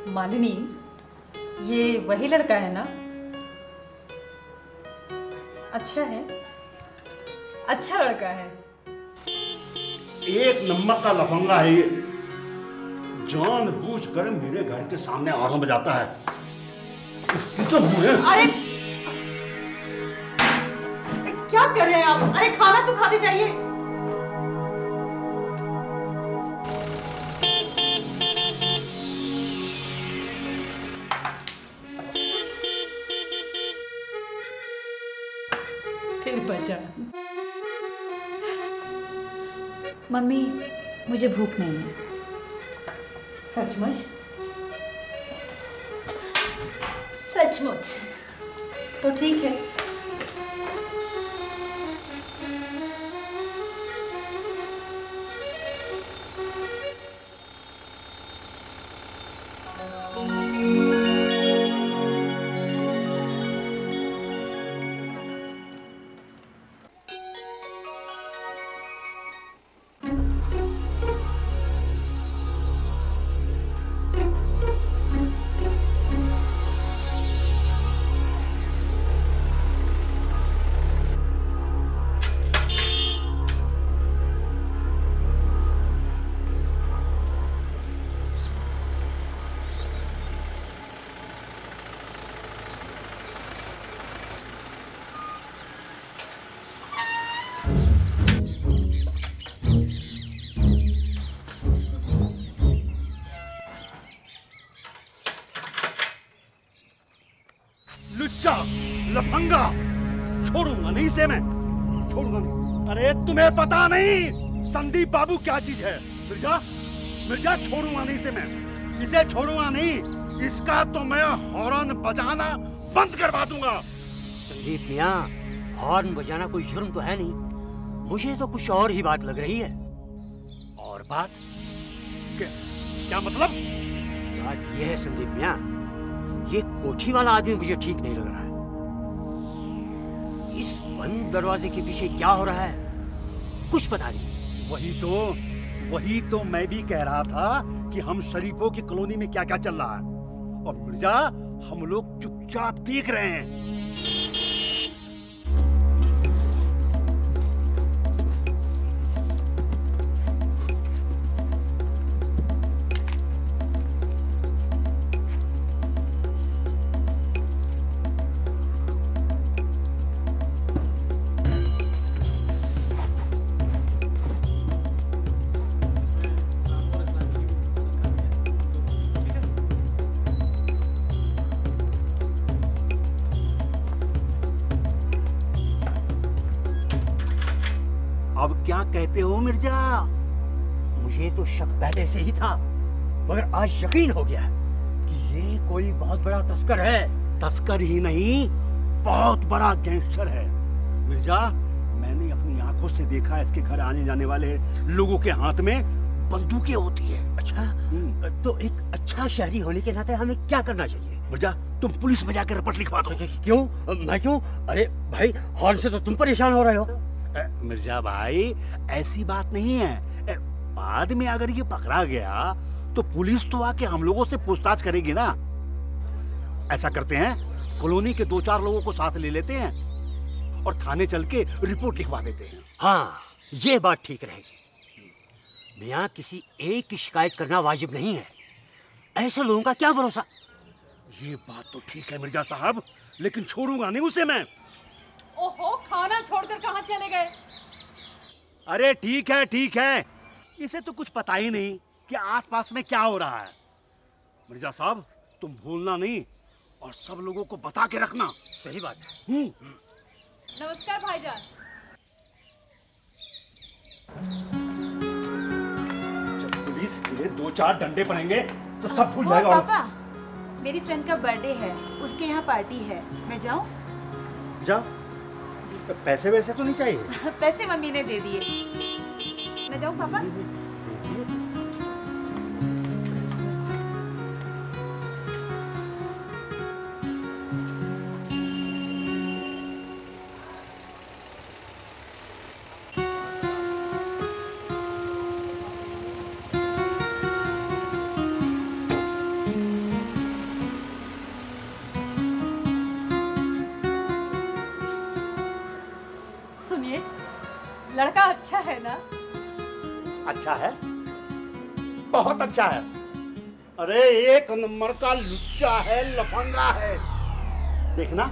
मालिनी, ये वही लड़का है ना? अच्छा है, अच्छा लड़का है। एक नंबर का लफंगा है ये, जानबूझकर मेरे घर के सामने आग बजाता है। इसकी तो मुझे... अरे क्या कर रहे हैं आप? अरे खाना तो खाते जाइए। फिर बचा। मम्मी, मुझे भूख नहीं है। सचमुच? सचमुच। तो ठीक है। लुच्चा, लफंगा, छोड़ूंगा नहीं इसे मैं, छोड़ूंगा नहीं। अरे तुम्हें पता नहीं संदीप बाबू क्या चीज है? मिर्जा, मिर्जा छोड़ूंगा नहीं इसे मैं, इसे छोड़ूंगा नहीं। इसका तो मैं हॉर्न बजाना बंद करवा दूंगा। संदीप मियाँ, हॉर्न बजाना कोई जुर्म तो है नहीं, मुझे तो कुछ और ही बात लग रही है। और बात? क्या मतलब? बात यह है संदीप मियाँ, ये कोठी वाला आदमी मुझे ठीक नहीं लग रहा है। इस बंद दरवाजे के पीछे क्या हो रहा है कुछ पता नहीं। वही तो मैं भी कह रहा था कि हम शरीफों की कॉलोनी में क्या क्या चल रहा है, और मिर्जा हम लोग चुपचाप देख रहे हैं। अब क्या कहते हो मिर्जा? मुझे तो शक पहले से ही था, मगर आज यकीन हो गया कि ये कोई बहुत बड़ा तस्कर है। तस्कर ही नहीं, बहुत बड़ा गैंगस्टर है। मिर्जा, मैंने अपनी आंखों से देखा इसके घर आने जाने वाले लोगों के हाथ में बंदूकें होती है। अच्छा, तो एक अच्छा शहरी होने के नाते हमें क्या करना चाहिए? मिर्जा, तुम पुलिस में जाकर रिपोर्ट लिखवा दो। क्यों? मैं क्यों? अरे भाई, हॉर्न से तो तुम परेशान हो रहे हो। मिर्जा भाई, ऐसी बात नहीं है। बाद में अगर ये पकड़ा गया तो पुलिस तो आके हम लोगों से पूछताछ करेगी ना। ऐसा करते हैं, कॉलोनी के 2-4 लोगों को साथ ले लेते हैं और थाने चल के रिपोर्ट लिखवा देते हैं। हाँ, ये बात ठीक रहेगी। मियाँ, किसी एक की शिकायत करना वाजिब नहीं है, ऐसे लोगों का क्या भरोसा। ये बात तो ठीक है मिर्जा साहब, लेकिन छोड़ूंगा नहीं उसे मैं। ओहो, खाना छोड़कर कहाँ चले गए? अरे ठीक है, इसे तो कुछ पता ही नहीं कि आसपास में क्या हो रहा है। मिर्जा साहब, तुम भूलना नहीं और सब लोगों को बता के रखना। सही बात है। नमस्कार भाईजान। जब पुलिस के 2-4 डंडे पड़ेंगे तो सब भूल जाएगा। पापा, मेरी फ्रेंड का बर्थडे है, उसके यहाँ पार्टी है, मैं जाऊँ? जाओ। पैसे वैसे तो नहीं चाहिए? पैसे मम्मी ने दे दिए। मैं जाऊँ पापा? लड़का अच्छा है ना? अच्छा है, बहुत अच्छा है। अरे एक नंबर का लुच्चा है, लफंगा है। देखना,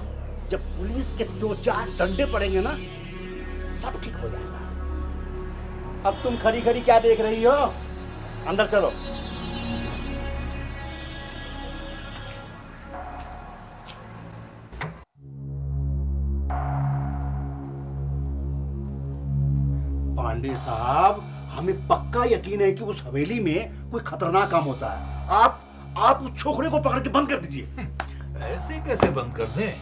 जब पुलिस के 2-4 डंडे पड़ेंगे ना, सब ठीक हो जाएगा। अब तुम खड़ी खड़ी क्या देख रही हो? अंदर चलो। पांडे साहब, हमें पक्का यकीन है कि उस हवेली में कोई खतरनाक काम होता है। आप उस छोकरे को पकड़ के बंद कर दीजिए। ऐसे कैसे बंद कर दें?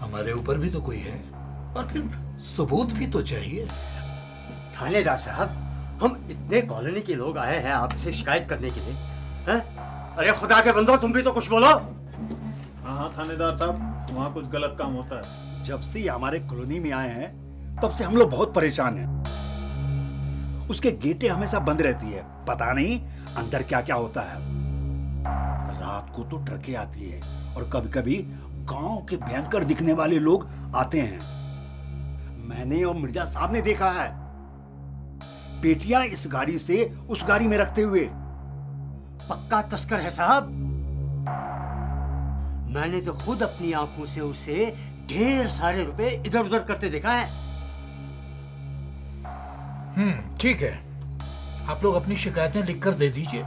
हमारे ऊपर भी तो कोई है, और फिर सबूत भी तो चाहिए। थानेदार साहब, हम इतने कॉलोनी के लोग आए हैं आपसे शिकायत करने के लिए, हैं? अरे खुदा के बंदो, तुम भी तो कुछ बोलो। हाँ थानेदार साहब, वहाँ कुछ गलत काम होता है। जब से हमारे कॉलोनी में आए हैं तब से हम लोग बहुत परेशान हैं। उसके गेटें हमेशा बंद रहती है, पता नहीं अंदर क्या क्या होता है। रात को तो ट्रकें आती है और कभी कभी गांव के भयंकर दिखने वाले लोग आते हैं। मैंने और मिर्जा साहब ने देखा है, पेटियां इस गाड़ी से उस गाड़ी में रखते हुए। पक्का तस्कर है साहब। मैंने तो खुद अपनी आंखों से उसे ढेर सारे रुपए इधर उधर करते देखा है। ठीक है, आप लोग अपनी शिकायतें लिखकर दे दीजिए,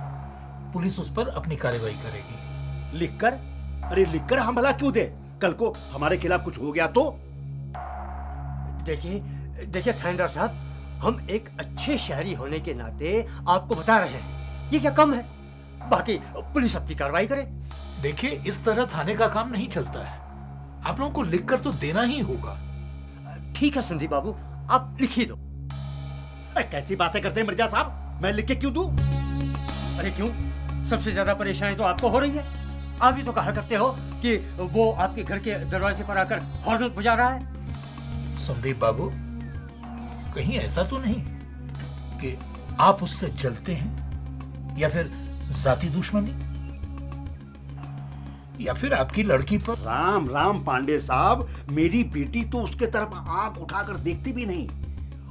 पुलिस उस पर अपनी कार्रवाई करेगी। लिखकर? अरे लिखकर हम भला क्यों दे? कल को हमारे खिलाफ कुछ हो गया तो? देखिए थानेदार साहब, हम एक अच्छे शहरी होने के नाते आपको बता रहे हैं, ये क्या कम है? बाकी पुलिस अपनी कार्रवाई करे। देखिए, इस तरह थाने का काम नहीं चलता है, आप लोगों को लिखकर तो देना ही होगा। ठीक है संदीप बाबू, आप लिख ही दो। कैसी बातें करते हैं मिर्जा साहब, मैं लिख के क्यों दूं? अरे क्यों? सबसे ज्यादा परेशानी तो आपको हो रही है। आप भी तो कहा करते हो कि वो आपके घर के दरवाजे पर आकर हॉर्न बजा रहा है। संदीप बाबू, कहीं ऐसा तो नहीं कि आप उससे जलते हैं, या फिर जाती दुश्मनी, या फिर आपकी लड़की पर? राम राम पांडे साहब, मेरी बेटी तो उसके तरफ आंख उठाकर देखती भी नहीं,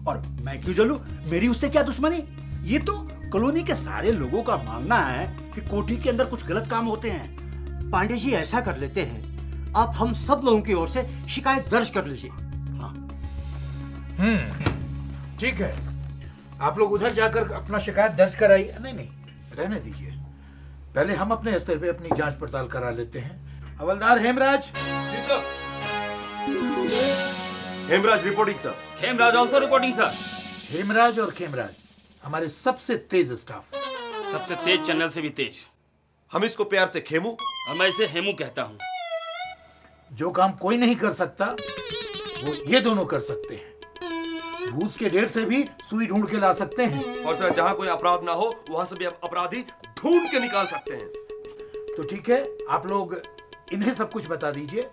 और मैं क्यों जलूं? मेरी उससे क्या दुश्मनी? ये तो कॉलोनी के सारे लोगों का मानना है कि कोठी के अंदर कुछ गलत काम होते हैं। पांडे जी, ऐसा कर लेते हैं, आप हम सब लोगों की ओर से शिकायत दर्ज कर लीजिए। हाँ, ठीक है, आप लोग उधर जाकर अपना शिकायत दर्ज कराइए। नहीं, रहने दीजिए, पहले हम अपने स्तर पे अपनी जांच पड़ताल करा लेते हैं। हवलदार हेमराज। जी sir. Hemraj reporting sir. Hemraj also reporting sir. Hemraj और खेमराज हमारे सबसे तेज स्टाफ, सबसे तेज चैनल से भी तेज। हम इसको प्यार से खेमू और मैं इसे हेमू कहता हूँ। जो काम कोई नहीं कर सकता वो ये दोनों कर सकते हैं। घूस के ढेर से भी सुई ढूंढ के ला सकते हैं। और सर, जहाँ कोई अपराध ना हो वहां से भी अपराधी ढूंढ के निकाल सकते हैं। तो ठीक है, आप लोग इन्हें सब कुछ बता दीजिए,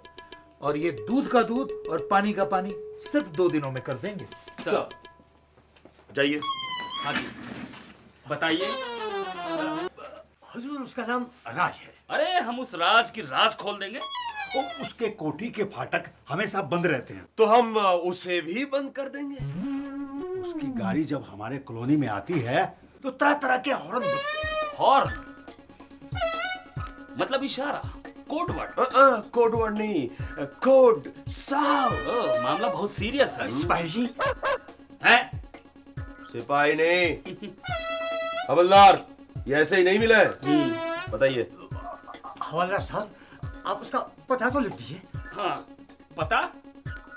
और ये दूध का दूध और पानी का पानी सिर्फ 2 दिनों में कर देंगे। सर जाइए। हाँ जी, बताइए। हुजूर, उसका नाम राज है। अरे हम उस राज की राज खोल देंगे। उसके कोठी के फाटक हमेशा बंद रहते हैं, तो हम उसे भी बंद कर देंगे। उसकी गाड़ी जब हमारे कॉलोनी में आती है तो तरह तरह के हॉर्न बजते हैं। हॉर्न मतलब इशारा, कोड वर्ड। कोड वर्ड नहीं, कोड साव। मामला बहुत सीरियस है। सिपाही जी है? सिपाही नहीं, हवलदार, ये ऐसे ही नहीं मिला है। बताइए। हवलदार साहब, आप उसका पता तो लिख दीजिए। हाँ, पता?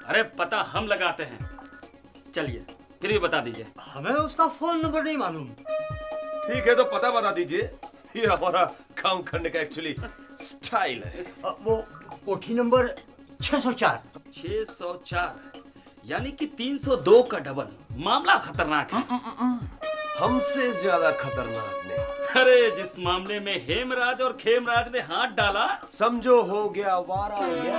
अरे पता हम लगाते हैं। चलिए फिर भी बता दीजिए। हमें उसका फोन नंबर नहीं मालूम। ठीक है, तो पता बता दीजिए। ये हमारा काम करने का एक्चुअली स्टाइल है। वो कोठी नंबर 604। 604 यानी कि 302 का डबल। मामला खतरनाक है। हमसे ज्यादा खतरनाक नहीं। अरे जिस मामले में हेमराज और खेमराज ने हाथ डाला, समझो हो गया वारा गया।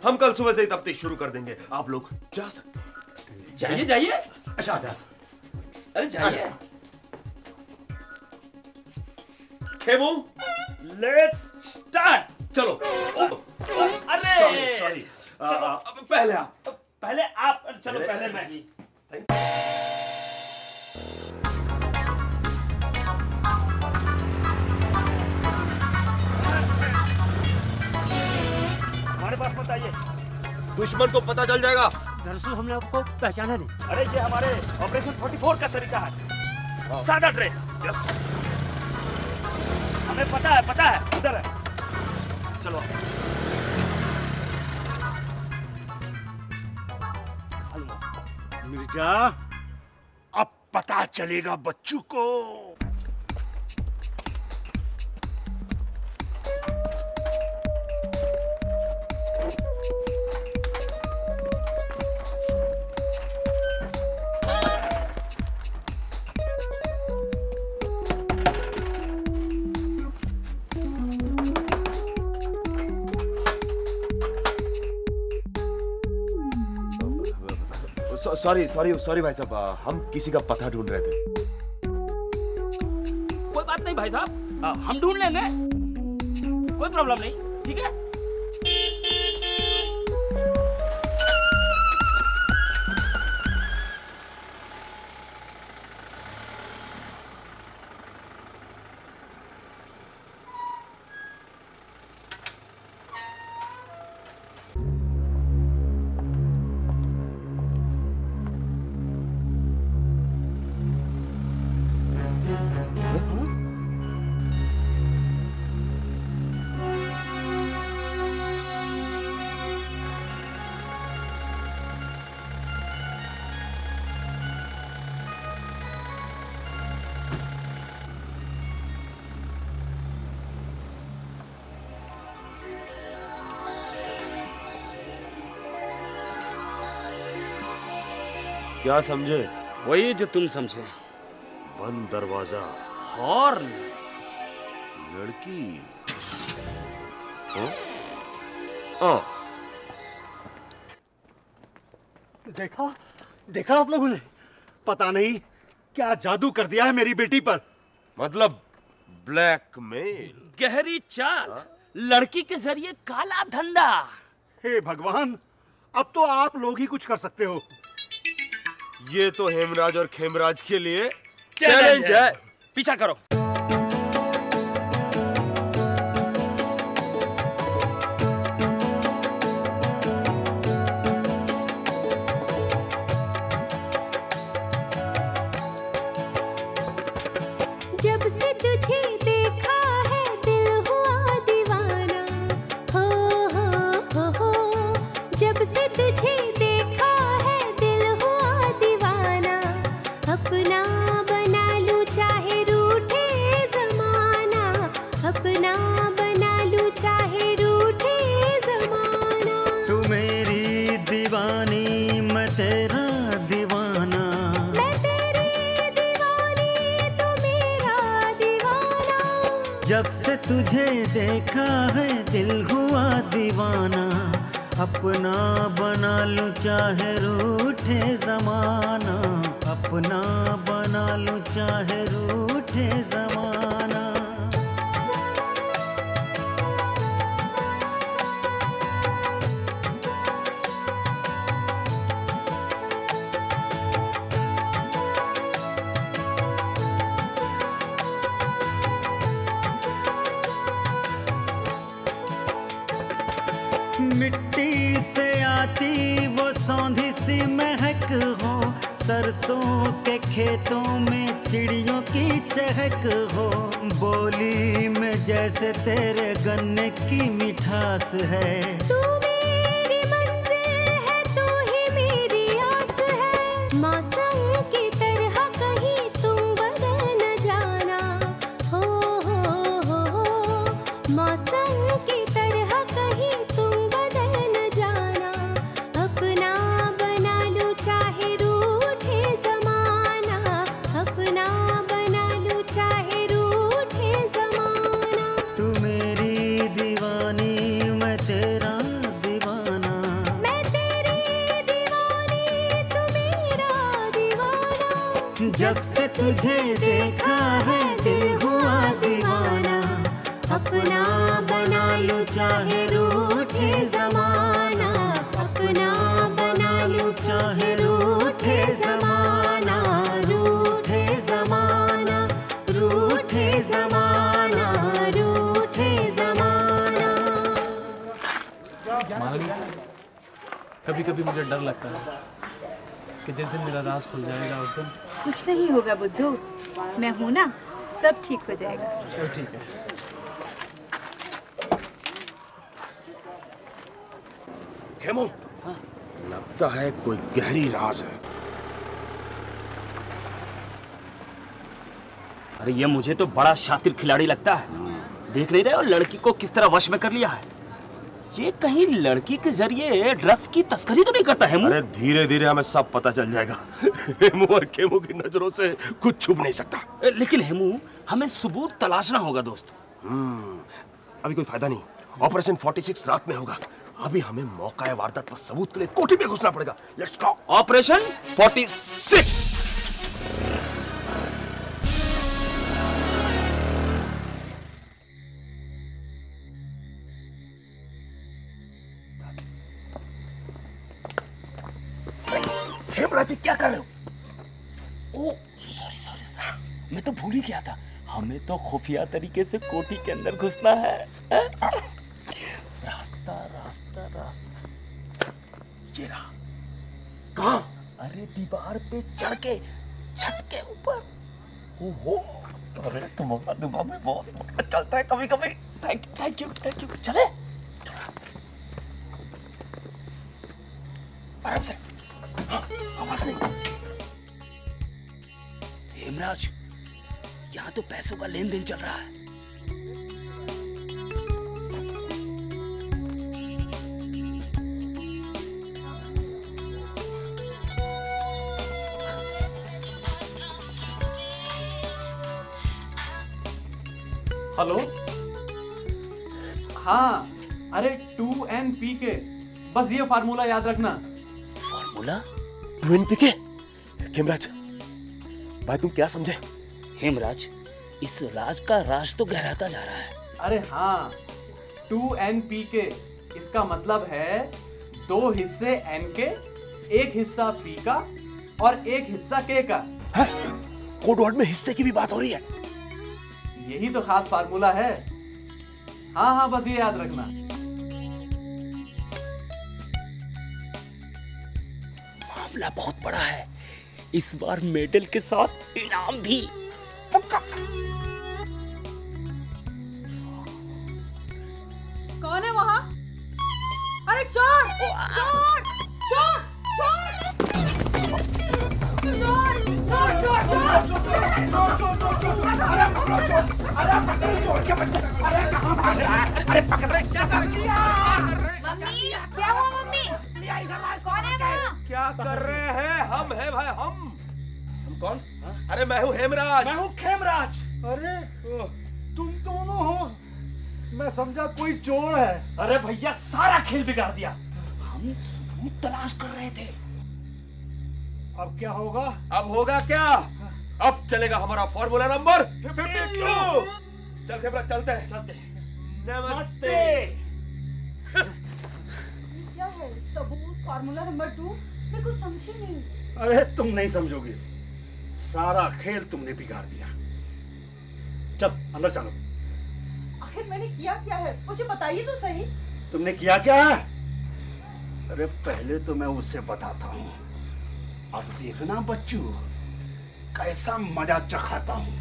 हम कल सुबह से ही तफ्तीश शुरू कर देंगे। आप लोग जा सकते हैं। जाइए जाइए। अच्छा, अरे जाइए। Khemu, let's start. चलो। अरे सॉरी। पहले आप। चलो पहले मैं ही। हमारे पास मत आइए, दुश्मन को पता चल जाएगा। दरअसल हमने आपको पहचाना नहीं। अरे ये हमारे ऑपरेशन 44 का तरीका है, सादा ड्रेस। यस, हमें पता है उधर है। चलो मिर्जा, अब पता चलेगा बच्चों को। सॉरी भाई साहब, हम किसी का पता ढूंढ रहे थे। कोई बात नहीं भाई साहब, हम ढूंढ लेंगे, कोई प्रॉब्लम नहीं, ठीक है। क्या समझे? वही जो तुम समझे। बंद दरवाजा, हॉर्न, लड़की। देखा आप लोगों ने? पता नहीं क्या जादू कर दिया है मेरी बेटी पर। मतलब ब्लैकमेल, गहरी चाल, लड़की के जरिए काला धंधा। हे भगवान, अब तो आप लोग ही कुछ कर सकते हो। ये तो हेमराज और खेमराज के लिए चैलेंज है। पीछा करो। जब से तुझे देखा है दिल हुआ दीवाना, हो। जब से तुझे देखा है दिल हुआ दीवाना, अपना बना लूं चाहे रूठे जमाना, अपना बना लूं चाहे रूठे जमाना। तू मेरी दीवानी, मैं तेरा दीवाना, मैं तेरी दीवानी, तू मेरा दीवाना। जब से तुझे देखा है दिल हुआ दीवाना, अपना बना लूं चाहे रूठे जमाना, अपना बना लूं चाहे रूठे जमाना। मिट्टी से आती वो सौंधी सी महक हो, सरसों के खेतों में चिड़ियों की चहक हो, बोली में जैसे तेरे गन्ने की मिठास है। तू मेरी मंजिल है, तू ही मेरी आस है, मौसम की तरह कहीं तुम बदल न जाना, हो। मौसम की तरह कहीं तुम बदल न जाना, अपना बना लूं चाहे रूठे जमाना, अपना बना लूं चाहे रूठे जमाना। तू मेरी दीवानी, मैं तेरा दीवाना, मैं तेरी दीवानी, तू मेरा दीवाना। जब से तुझे देखा है दिल हुआ दीवाना, अपना बना लूं चाहे रूठे जमाना, अपना बना लूं चाहे रूठे जमाना। कभी कभी मुझे डर लगता है कि जिस दिन मेरा राज खुल जाएगा उस दिन। कुछ नहीं होगा बुद्धू, मैं हूं ना, सब ठीक हो जाएगा। चलो ठीक है। खेमो, लगता है कोई गहरी राज है। अरे ये मुझे तो बड़ा शातिर खिलाड़ी लगता है। देख नहीं रहे हो लड़की को किस तरह वश में कर लिया है। ये कहीं लड़की के जरिए ड्रग्स की तस्करी तो नहीं करता है? अरे धीरे धीरे हमें सब पता चल जाएगा। हेमू और खेमू की नजरों से कुछ छुप नहीं सकता। लेकिन हेमू, हमें सबूत तलाशना होगा दोस्त। अभी कोई फायदा नहीं। ऑपरेशन 46 रात में होगा। अभी हमें मौका वारदात पर सबूत के लिए कोठी में घुसना पड़ेगा। Let's go. ऑपरेशन 46। हेमराज, क्या कर रहे हो? ओ सॉरी सॉरी, मैं तो भूल ही गया था। हमें तो खुफिया तरीके से कोठी के अंदर घुसना है। रास्ता रास्ता रास्ता, ये रहा। कहाँ? अरे दीवार पे चढ़ के छत के ऊपर। ओहो, अरे तुम्हारा दिमाग में बहुत चलता है कभी कभी। Thank you. चले आराम से। हाँ, आवाज नहीं। हेमराज, यहाँ तो पैसों का लेन देन चल रहा है। हेलो, हाँ, अरे 2NPK, बस ये फार्मूला याद रखना। फार्मूला? 2NPK? हेमराज, भाई तुम क्या समझे? हेमराज, इस राज का राज तो गहराता जा रहा है। अरे हाँ, 2NPK, इसका मतलब है 2 हिस्से N के, 1 हिस्सा P का और 1 हिस्सा K का। कोड वर्ड में हिस्से की भी बात हो रही है। यही तो खास फार्मूला है। हाँ, बस ये याद रखना। मामला बहुत बड़ा है, इस बार मेडल के साथ इनाम भी। पक्का। कौन है वहाँ? अरे चोर! चोर! चोर! चोर! अरे पकड़ रहे, क्या कर रहे? मम्मी, क्या हुआ मम्मी? कौन है वहाँ? क्या कर रहे हैं? हम हैं भाई, हम कौन? अरे मैं हूँ हेमराज। मैं हूँ खेमराज। अरे तुम दोनों हो? मैं समझा कोई चोर है। अरे भैया, सारा खेल बिगाड़ दिया। हम सबूत तलाश कर रहे थे। अब क्या होगा? अब होगा क्या? अब चलेगा हमारा फॉर्मूला नंबर 52। चल खेमराज, चलते हैं। नमस्ते। क्या है? सबूत, फार्मूला नंबर 2? मैं कुछ समझी नहीं। अरे तुम नहीं समझोगे, सारा खेल तुमने बिगाड़ दिया। चल अंदर चलो। आखिर मैंने किया क्या है? मुझे बताइए तो सही। तुमने किया क्या है? अरे पहले तो मैं उससे बताता हूँ, अब देखना बच्चू कैसा मजा चखाता हूँ।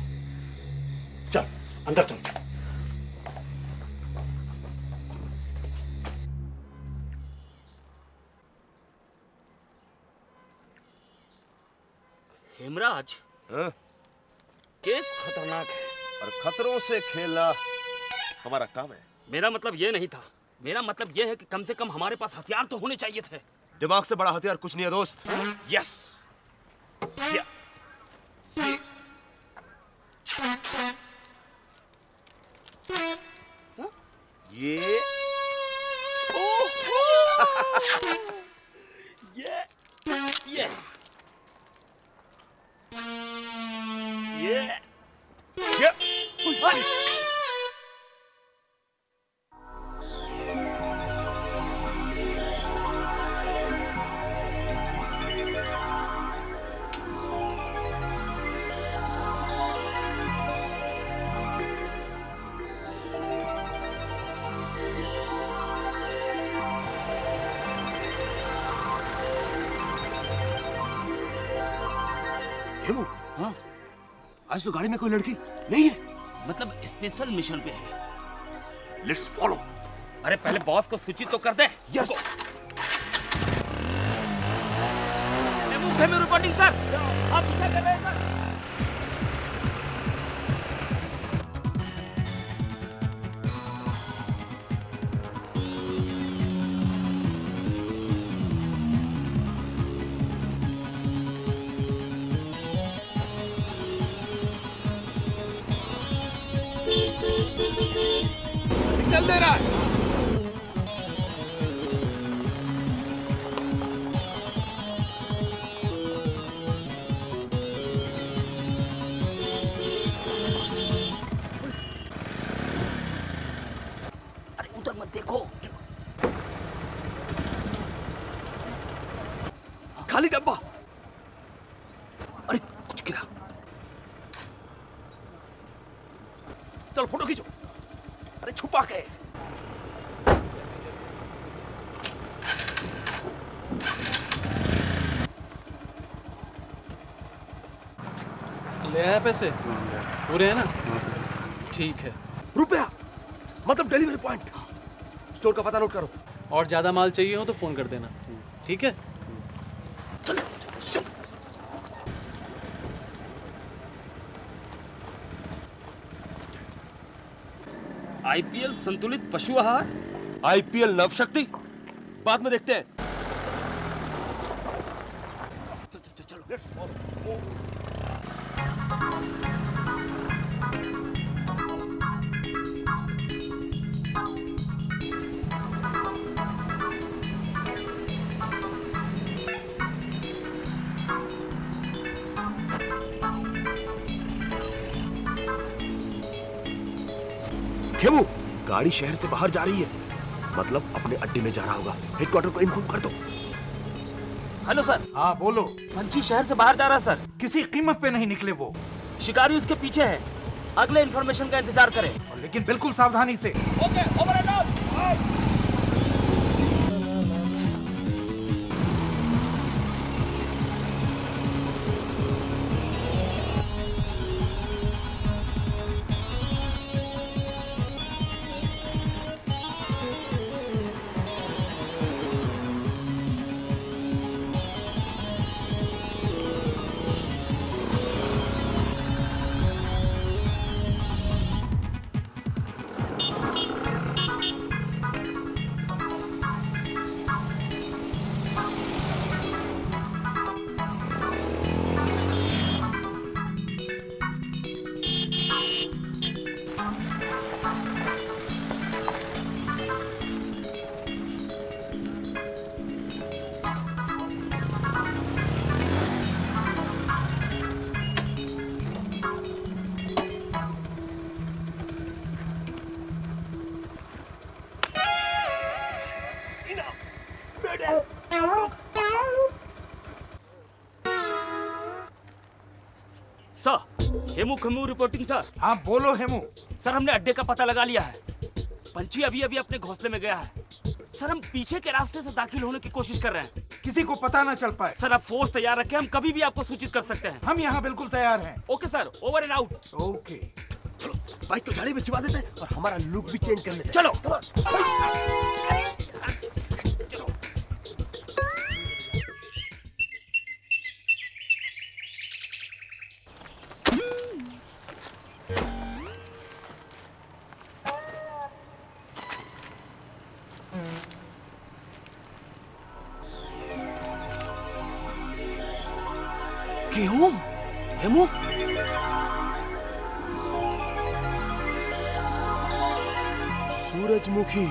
चल अंदर चल। हेमराज, केस खतरनाक है और खतरों से खेलना हमारा काम है। मेरा मतलब ये नहीं था। मेरा मतलब ये है कि कम से कम हमारे पास हथियार तो होने चाहिए थे। दिमाग से बड़ा हथियार कुछ नहीं है दोस्त। यस, ये हेमू, हाँ, आज तो गाड़ी में कोई लड़की नहीं है। मतलब स्पेशल मिशन पे है। Let's follow. अरे पहले बॉस को सूचित तो कर दे। यस। Hemu reporting sir. आप पीछे कर रहे हैं सर। चल दे रहा है। अरे उधर मत देखो। खाली डब्बा। अरे कुछ गिरा। चलो फोटो खींचो। अरे छुपा के। ले आया पैसे? पूरे हैं ना? ठीक है। रुपया मतलब डिलीवरी पॉइंट। स्टोर का पता नोट करो। और ज्यादा माल चाहिए हो तो फोन कर देना, ठीक है? चलो चल। आईपीएल संतुलित पशु आहार। आईपीएल नवशक्ति बाद में देखते हैं। चलो लेट्स फॉलो। खेमू, गाड़ी शहर से बाहर जा रही है, मतलब अपने अड्डे में जा रहा होगा। हेडक्वार्टर को इन्फॉर्म कर दो। Hello sir. हाँ बोलो। पंछी शहर से बाहर जा रहा है सर। किसी कीमत पे नहीं निकले वो। शिकारी उसके पीछे है। अगले इन्फॉर्मेशन का इंतजार करें। लेकिन बिल्कुल सावधानी से। Okay, over and out. Sir, Hemu Khemu reporting sir. हाँ बोलो हेमू। सर हमने अड्डे का पता लगा लिया है। पंछी अभी अभी अपने घोंसले में गया है। सर हम पीछे के रास्ते से दाखिल होने की कोशिश कर रहे हैं। किसी को पता ना चल पाए। सर आप फोर्स तैयार रखें, हम कभी भी आपको सूचित कर सकते हैं। हम यहाँ बिल्कुल तैयार हैं। Okay sir, over and out. Okay चलो बाइक को झाड़ी में छिपा देते हैं और हमारा लुक भी चेंज कर लेते हैं। चलो। गेहूं? हेमू? सूरजमुखी।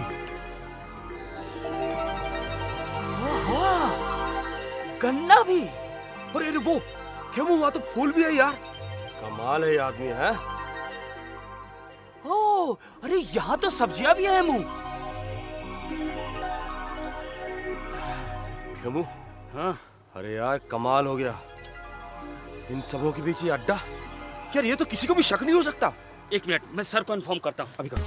गन्ना भी। अरे अरे वो हेमू, वहां तो फूल भी है यार। कमाल है ये आदमी है। ओह, अरे यहाँ तो सब्जियां भी है हेमू। हेमू? हाँ। अरे यार कमाल हो गया। इन सबों के बीच ये अड्डा। यार ये तो किसी को भी शक नहीं हो सकता। एक मिनट, मैं सर को इन्फॉर्म करता हूँ। अभी करो।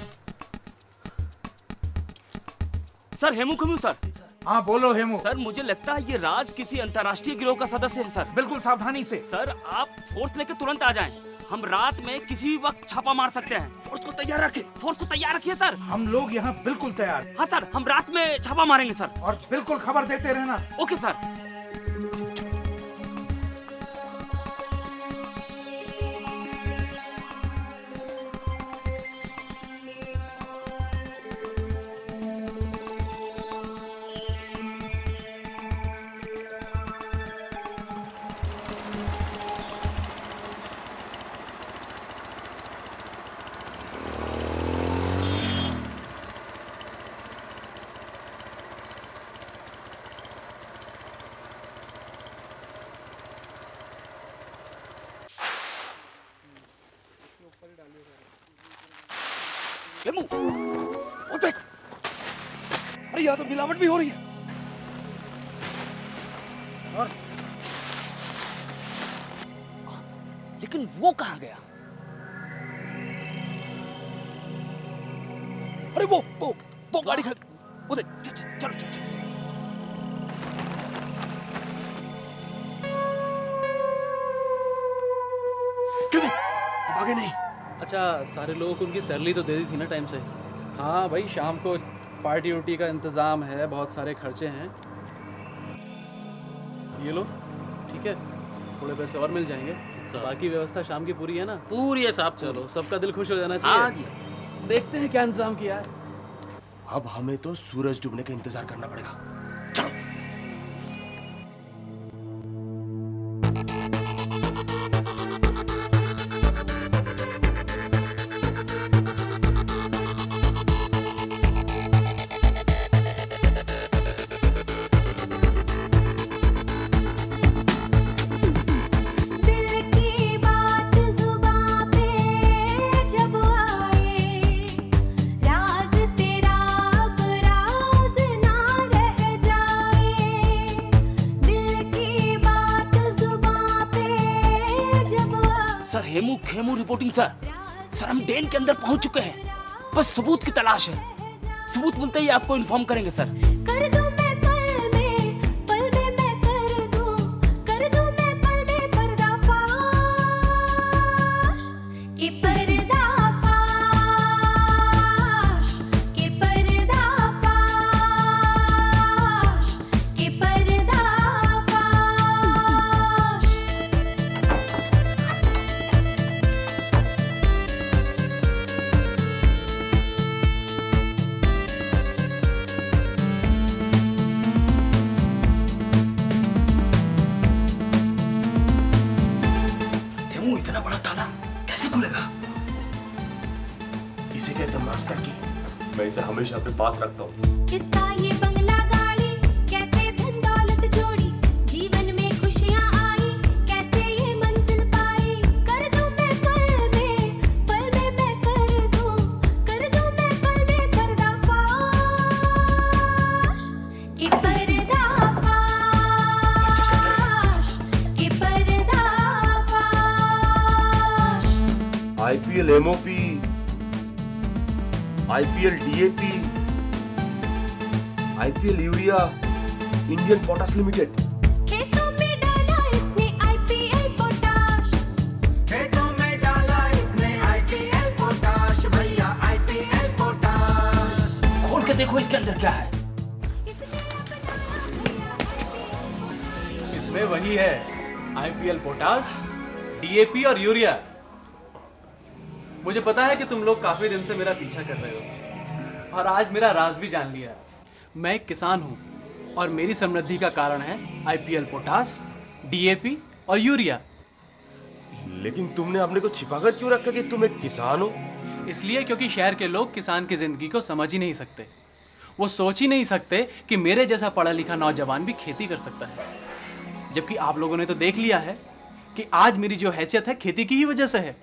Sir Hemu Khemu sir. हाँ बोलो हेमू। सर मुझे लगता है ये राज किसी अंतर्राष्ट्रीय गिरोह का सदस्य है सर। बिल्कुल सावधानी से। सर आप फोर्स लेके तुरंत आ जाएं। हम रात में किसी भी वक्त छापा मार सकते हैं। फोर्स को तैयार रखिए सर। हम लोग यहाँ बिल्कुल तैयार। हाँ सर, हम रात में छापा मारेंगे सर। और बिल्कुल खबर देते रहना। Okay sir. हेमू, वो देख, अरे यहाँ तो मिलावट भी हो रही है। और लेकिन वो कहाँ गया? अरे वो गाड़ी खड़, वो देख, चलो। क्यों अब आगे नहीं? अच्छा, सारे लोगों को उनकी सैलरी तो दे दी थी ना टाइम से। हाँ भाई, शाम को पार्टी उर्टी का इंतज़ाम है, बहुत सारे खर्चे हैं। ये लो, ठीक है, थोड़े पैसे और मिल जाएंगे। बाकी व्यवस्था शाम की पूरी है ना? पूरी है साहब। चलो, सबका दिल खुश हो जाना चाहिए। देखते हैं क्या इंतजाम किया है। अब हमें तो सूरज डूबने का इंतजार करना पड़ेगा। चलो। Khemu reporting sir. सर हम डेन के अंदर पहुंच चुके हैं, बस सबूत की तलाश है। सबूत मिलते ही आपको इन्फॉर्म करेंगे सर। कर दूं मैं पल में मैं कर दूं मैं पल में पर्दाफाश कि पर्दाफाश कि पर्दाफाश कि पर्दाफाश। इतना बड़ा ताला कैसे खुलेगा? इसे कहते हैं मास्टर की। मैं इसे हमेशा अपने पास रखता हूँ। किसका ये बंगला गाड़ी, कैसे धन दौलत जोड़ी, जीवन में खुशियाँ आई, कैसे ये मंजिल पाई। कर दूं मैं पल में मैं कर दूं मैं पल में पर्दाफाश कि पर्दाफाश कि पर्दाफाश। IPL MOP, IPL DAP, IPL urea, Indian potash limited. खेतों में डाला इसने IPL पोटाश, खेतों में डाला इसने IPL पोटाश, भैया IPL पोटाश। खोल के देखो इसके अंदर क्या है। इसमें वही है, IPL पोटाश, DAP और यूरिया। मुझे पता है कि तुम लोग काफी दिन से मेरा पीछा कर रहे हो और आज मेरा राज भी जान लिया। मैं एक किसान हूं और मेरी समृद्धि का कारण है IPL पोटाश, DAP और यूरिया। लेकिन तुमने अपने को छिपाकर क्यों रखा कि तुम एक किसान हो? इसलिए क्योंकि शहर के लोग किसान की जिंदगी को समझ ही नहीं सकते। वो सोच ही नहीं सकते कि मेरे जैसा पढ़ा लिखा नौजवान भी खेती कर सकता है। जबकि आप लोगों ने तो देख लिया है कि आज मेरी जो हैसियत है खेती की ही वजह से है।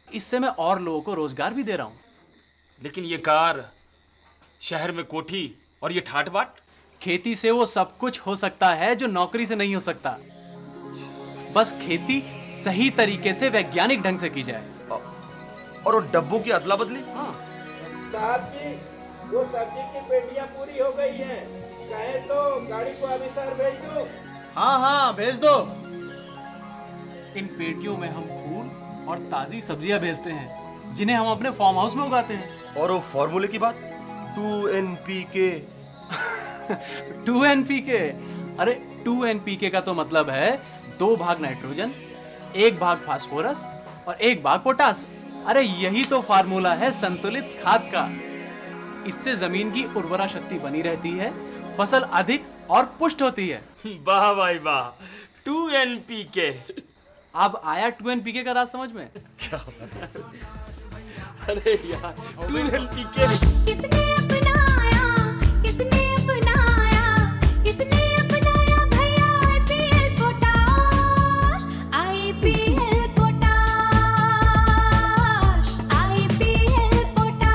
इससे मैं और लोगों को रोजगार भी दे रहा हूं। लेकिन ये कार, शहर में कोठी और ये ठाट बाट। खेती से वो सब कुछ हो सकता है जो नौकरी से नहीं हो सकता। बस खेती सही तरीके से वैज्ञानिक ढंग से की जाए। और वो डब्बों की अदला बदली। साहब जी, वो सब्जी की पेटियां पूरी हो गई हैं। कहे तो गाड़ी को अभी सर भेज दूं? हाँ हाँ भेज दो। इन पेटियों में हम फूल और ताजी सब्जियां भेजते हैं जिन्हें हम अपने फार्म हाउस में उगाते हैं। और वो फॉर्मूले की बात 2NPK 2NPK? अरे 2NPK का तो मतलब है 2 भाग नाइट्रोजन, 1 भाग फास्फोरस और 1 भाग पोटास। अरे यही तो फार्मूला है संतुलित खाद का। इससे जमीन की उर्वरा शक्ति बनी रहती है, फसल अधिक और पुष्ट होती है। वाह भाई वाह, 2NPK। अब आया 2NPK का राज समझ में? क्या बात है? अरे यार 2NPK किसने अपनाया, किसने अपनाया, किसने अपनाया भैया IPL potash, IPL potash, IPL potash.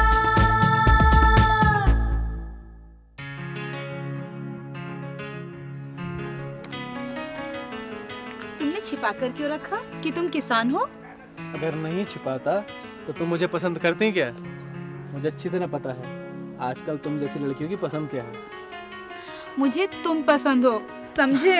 तुमने छिपा कर क्यों रखा कि तुम किसान हो? अगर नहीं छिपाता तो तुम मुझे पसंद करती क्या? मुझे अच्छी तरह पता है आजकल तुम जैसी लड़कियों की पसंद क्या है। मुझे तुम पसंद हो, समझे?